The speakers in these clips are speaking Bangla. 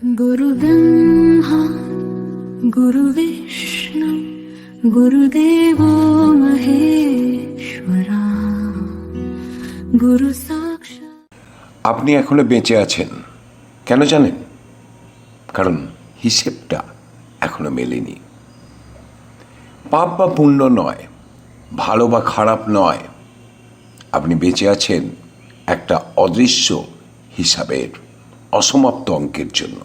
गुरु ब्रह्मा गुरु विष्णु गुरुदेवो महेश्वरा गुरु साक्षात्। আপনি এখনো বেঁচে আছেন কেন জানেন? কারণ হিসেবটা এখনো মেলেনি। পাপ বা পুণ্য নয়, ভালো বা খারাপ নয়, আপনি বেঁচে আছেন একটা অদৃশ্য হিসাবের অসমাপ্ত অঙ্কের জন্য।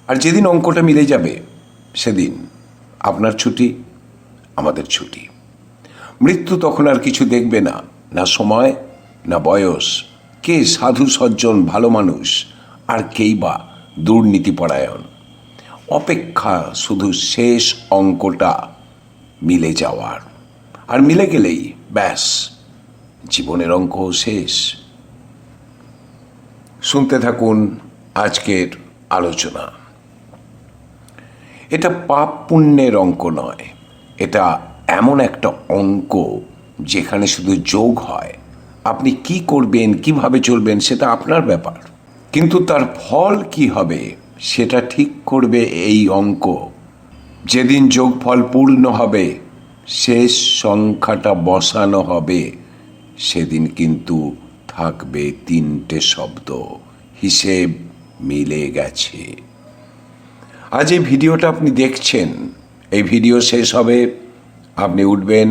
আর যেদিন অঙ্কটা মিলে যাবে সেদিন আপনার ছুটি, আমাদের ছুটি। মৃত্যু তখন আর কিছু দেখবে না, না সময় না বয়স, কে সাধু সজ্জন ভালো মানুষ আর কেই বা দুর্নীতিপরায়ণ। অপেক্ষা শুধু শেষ অঙ্কটা মিলে যাওয়ার, আর মিলে গেলেই ব্যাস জীবনের অঙ্ক শেষ। শুনতে থাকুন আজকের আলোচনা। এটা পাপ পুণ্যের অঙ্ক নয়, এটা এমন একটা অঙ্ক যেখানে শুধু যোগ হয়। আপনি কি করবেন, কিভাবে চলবেন সেটা আপনার ব্যাপার, কিন্তু তার ফল কি হবে সেটা ঠিক করবে এই অঙ্ক। যেদিন যোগফল পূর্ণ হবে, শেষ সংখ্যাটা বসানো হবে, সেদিন কিন্তু থাকবে তিনটে শব্দ: হিসেব মিলে গেছে। আজ এই ভিডিওটা আপনি দেখছেন, এই ভিডিও শেষ হবে, আপনি উঠবেন,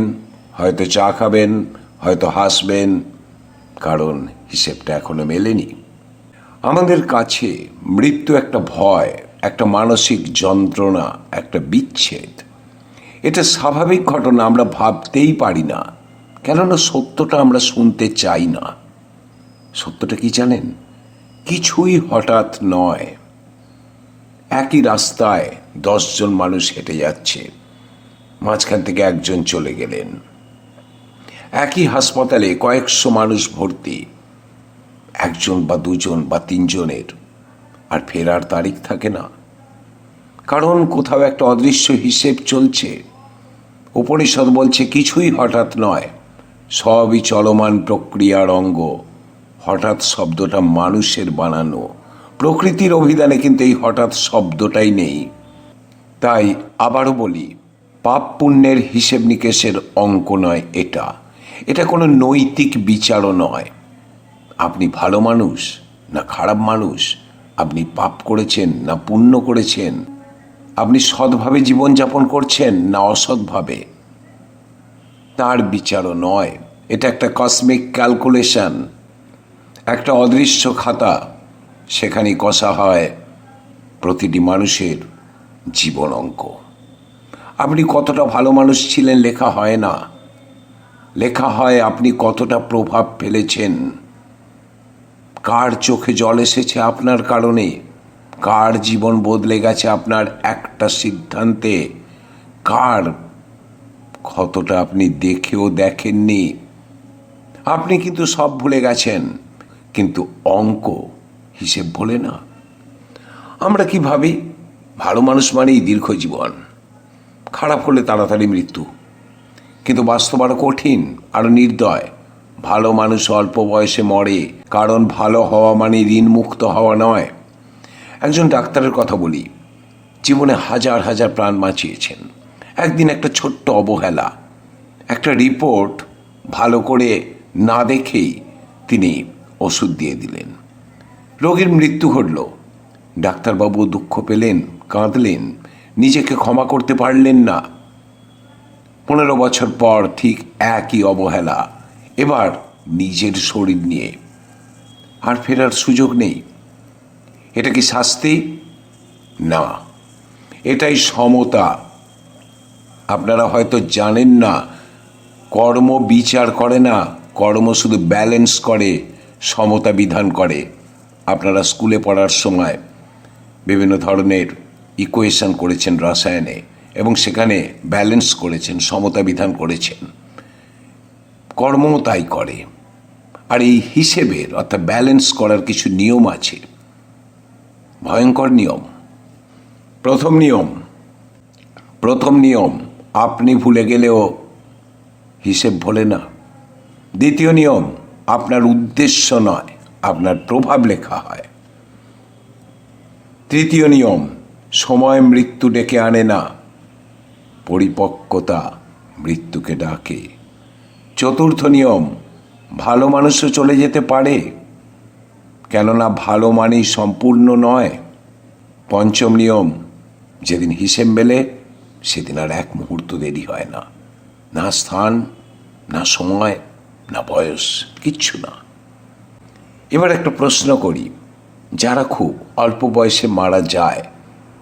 হয়তো চা খাবেন, হয়তো হাসবেন, কারণ হিসেবটা এখনো মেলেনি। আমাদের কাছে মৃত্যু একটা ভয়, একটা মানসিক যন্ত্রণা, একটা বিচ্ছেদ। এটা স্বাভাবিক ঘটনা, আমরা ভাবতেই পারি না, কেননা সত্যটা আমরা শুনতে চাই না। সত্যটা কি জানেন? কিছুই হঠাৎ নয়। একই রাস্তায় 10 জন মানুষ হেঁটে যাচ্ছে, মাঝখান থেকে একজন চলে গেলেন। একই হাসপাতালে কয়েকশো মানুষ ভর্তি, একজন বা দুজন বা তিনজনের আর ফেরার তারিখ থাকে না। কারণ কোথাও একটা অদৃশ্য হিসেব চলছে। উপনিষদ বলছে কিছুই হঠাৎ নয়, সবই চলমান প্রক্রিয়ার অঙ্গ। হঠাৎ শব্দটা মানুষের বানানো, প্রকৃতির অভিধানে কিন্তু এই হঠাৎ শব্দটাই নেই। তাই আবারও বলি, পাপ পুণ্যের হিসেব নিকেশের অঙ্ক নয় এটা। এটা কোনো নৈতিক বিচারও নয়। আপনি ভালো মানুষ না খারাপ মানুষ, আপনি পাপ করেছেন না পুণ্য করেছেন, আপনি সৎভাবে জীবনযাপন করছেন না অসৎভাবে, তার বিচারও নয়। এটা একটা কসমিক ক্যালকুলেশন, একটা অদৃশ্য খাতা। সেখানে কষা হয় প্রতিটি মানুষের জীবন অঙ্ক। আপনি কতটা ভালো মানুষ ছিলেন লেখা হয় না, লেখা হয় আপনি কতটা প্রভাব ফেলেছেন, কার চোখে জল এসেছে আপনার কারণে, কার জীবন বদলে গেছে আপনার একটা সিদ্ধান্তে, কার ক্ষতটা আপনি দেখেও দেখেননি। আপনি কিন্তু সব ভুলে গেছেন, কিন্তু অঙ্ক হিসেব ভোলে না। আমরা কি ভাবি? ভালো মানুষ মানেই দীর্ঘ জীবন, খারাপ হলে তাড়াতাড়ি মৃত্যু। কিন্তু বাস্তব আরো কঠিন, আরো নির্দয়। ভালো মানুষ অল্প বয়সে মরে, কারণ ভালো হওয়া মানে ঋণ মুক্ত হওয়া নয়। একজন ডাক্তারের কথা বলি, জীবনে হাজার হাজার প্রাণ বাঁচিয়েছেন। একদিন একটা ছোট্ট অবহেলা, একটা রিপোর্ট ভালো করে না দেখেই তিনি ওষুধ দিয়ে দিলেন, রোগীর মৃত্যু ঘটল। ডাক্তারবাবু দুঃখ পেলেন, কাঁদলেন, নিজেকে ক্ষমা করতে পারলেন না। 15 বছর পর ঠিক একই অবহেলা, এবার নিজের শরীর নিয়ে, আর ফেরার সুযোগ নেই। এটা কি শাস্তি? না, এটাই সমতা। আপনারা হয়তো জানেন না, কর্ম বিচার করে না, কর্ম শুধু ব্যালেন্স করে, সমতা বিধান করে। আপনারা স্কুলে পড়ার সময় বিভিন্ন ধরনের ইকুয়েশন করেছেন রসায়নে, এবং সেখানে ব্যালেন্স করেছেন, সমতা বিধান করেছেন। কর্ম তাই করে। আর এই হিসেবের অর্থাৎ ব্যালেন্স করার কিছু নিয়ম আছে, ভয়ঙ্কর নিয়ম। প্রথম নিয়ম, আপনি ভুলে গেলেও হিসেব ভোলে না। দ্বিতীয় নিয়ম, আপনার উদ্দেশ্য নয়, আপনার প্রভাব লেখা হয়। তৃতীয় নিয়ম, সময় মৃত্যু ডেকে আনে না, পরিপক্কতা মৃত্যুকে ডাকে। চতুর্থ নিয়ম, ভালো মানুষও চলে যেতে পারে, কেননা ভালো মানেই সম্পূর্ণ নয়। পঞ্চম নিয়ম, যেদিন হিসেব মেলে সেদিন আর এক মুহূর্ত দেরি হয় না, না স্থান, না সময়, না বয়স, কিচ্ছু না। এবার একটা প্রশ্ন করি, যারা খুব অল্প বয়সে মারা যায়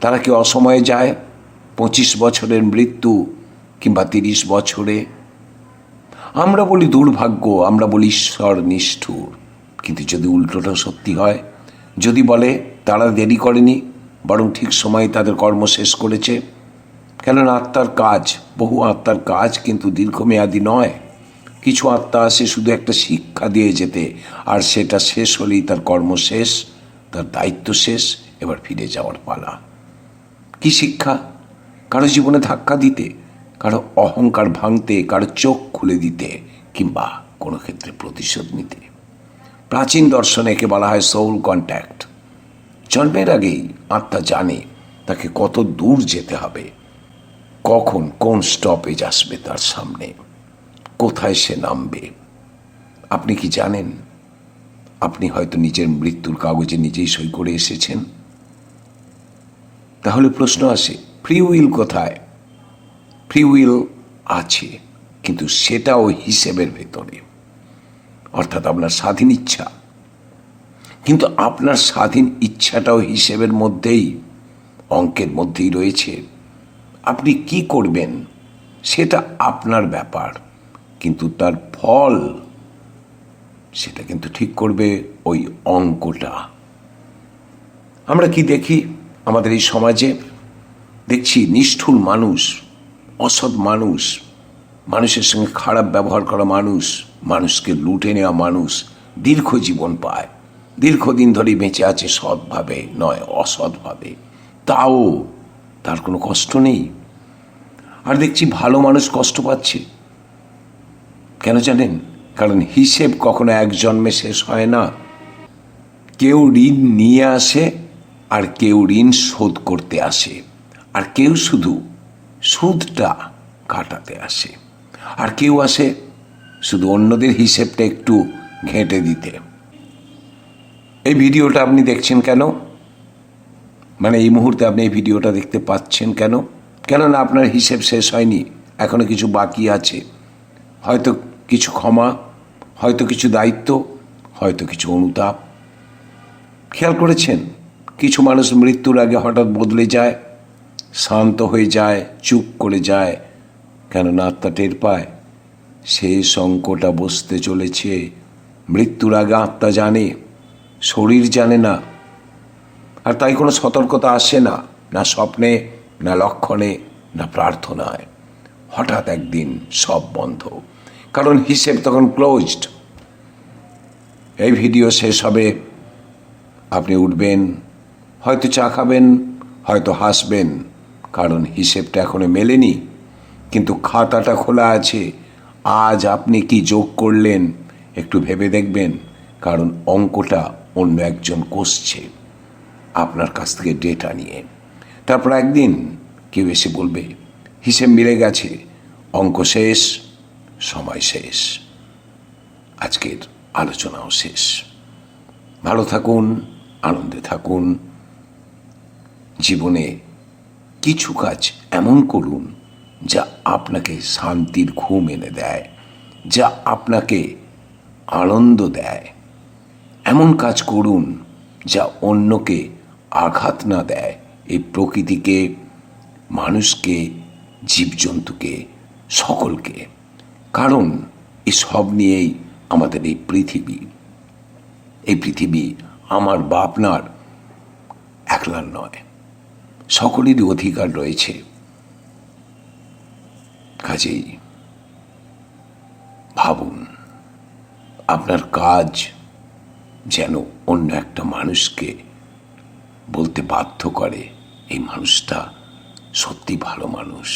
তারা কি অসময়ে যায়? 25 বছরের মৃত্যু কিংবা 30 বছরে? আমরা বলি দুর্ভাগ্য, আমরা বলি ঈশ্বর নিষ্ঠুর, কিন্তু যদি উল্টোটা সত্যি হয়, যদি বলে তারা দেরি করেনি, বরং ঠিক সময়ে তাদের কর্ম শেষ করেছে, কেননা আত্মার কাজ, বহু আত্মার কাজ কিন্তু দীর্ঘমেয়াদী নয়। কিছু আত্মা আসে শুধু একটা শিক্ষা দিয়ে যেতে, আর সেটা শেষ হলেই তার কর্ম শেষ, তার দায়িত্ব শেষ, এবার ফিরে যাওয়ার পালা। কি শিক্ষা? কারো জীবনে ধাক্কা দিতে, কারো অহংকার ভাঙতে, কারো চোখ খুলে দিতে, কিংবা কোনো ক্ষেত্রে প্রতিশোধ নিতে। প্রাচীন দর্শনে একে বলা হয় সোল কন্ট্যাক্ট। জন্মের আগেই আত্মা জানে তাকে কত দূর যেতে হবে, কখন কোন স্টপেজ আসবে তার সামনে, কোথায় সে নামবে। আপনি কি জানেন? আপনি হয়তো নিজের মৃত্যুর কাগজে নিজেই সই করে এসেছেন। তাহলে প্রশ্ন আসে, ফ্রি উইল কোথায়? ফ্রি উইল আছে, কিন্তু সেটাও হিসেবের ভেতরে, অর্থাৎ আপনার স্বাধীন ইচ্ছা। কিন্তু আপনার স্বাধীন ইচ্ছাটাও হিসেবের মধ্যেই, অঙ্কের মধ্যেই রয়েছে। আপনি কি করবেন সেটা আপনার ব্যাপার, কিন্তু তার ফল সেটা কিন্তু ঠিক করবে ওই অঙ্কটা। আমরা কি দেখি আমাদের এই সমাজে? দেখছি নিষ্ঠুর মানুষ, অসৎ মানুষ, মানুষের সঙ্গে খারাপ ব্যবহার করা মানুষ, মানুষকে লুটে নেওয়া মানুষ দীর্ঘ জীবন পায়, দীর্ঘদিন ধরে বেঁচে আছে সৎভাবে নয় অসৎভাবে, তাও তার কোনো কষ্ট নেই। আর দেখছি ভালো মানুষ কষ্ট পাচ্ছে। কেন জানেন? কারণ হিসেব কখনো এক জন্মে শেষ হয় না। কেউ ঋণ নিয়ে আসে, আর কেউ ঋণ শোধ করতে আসে, আর কেউ শুধু সুদটা কাটাতে আসে, আর কেউ আসে শুধু অন্যদের হিসেবটা একটু ঘেঁটে দিতে। এই ভিডিওটা আপনি দেখছেন কেন? মানে এই মুহূর্তে আপনি এই ভিডিওটা দেখতে পাচ্ছেন কেন? কেননা আপনার হিসেব শেষ হয়নি, এখনো কিছু বাকি আছে। হয়তো কিছু ক্ষমা, হয়তো কিছু দায়িত্ব, হয়তো কিছু অনুতাপ। খেয়াল করেছেন কিছু মানুষ মৃত্যুর আগে হঠাৎ বদলে যায়, শান্ত হয়ে যায়, চুপ করে যায়, কেননা আত্মা টের পায় শেষ অঙ্কটা বসতে চলেছে। মৃত্যুর আগে আত্মা জানে, শরীর জানে না, আর তাই কোনো সতর্কতা আসে না, না স্বপ্নে, না লক্ষণে, না প্রার্থনায়। হঠাৎ একদিন সব বন্ধ, কারণ হিসেব তখন ক্লোজড। এই ভিডিও শেষ হবে, আপনি উঠবেন, হয়তো চা খাবেন, হয়তো হাসবেন, কারণ হিসেবটা এখনো মেলেনি, কিন্তু খাতাটা খোলা আছে। আজ আপনি কি যোগ করলেন একটু ভেবে দেখবেন, কারণ অঙ্কটা অন্য একজন কষছে আপনার কাছ থেকে ডেটা নিয়ে। তারপর একদিন কেউ এসে বলবে হিসেব মিলে গেছে, অঙ্ক শেষ, সময় শেষ, আজকের আলোচনাও শেষ। ভালো থাকুন, আনন্দে থাকুন। জীবনে কিছু কাজ এমন করুন যা আপনাকে শান্তির ঘুম এনে দেয়, যা আপনাকে আনন্দ দেয়। এমন কাজ করুন যা অন্যকে আঘাত না দেয়, এই প্রকৃতিকে, মানুষকে, জীবজন্তুকে, সকলকে। কারণ এই সব নিয়েই আমাদের এই পৃথিবী। এই পৃথিবী আমার বা আপনার একলার নয়, সকলেরই অধিকার রয়েছে। কাজেই ভাবুন, আপনার কাজ যেন অন্য একটা মানুষকে বলতে বাধ্য করে এই মানুষটা সত্যি ভালো মানুষ।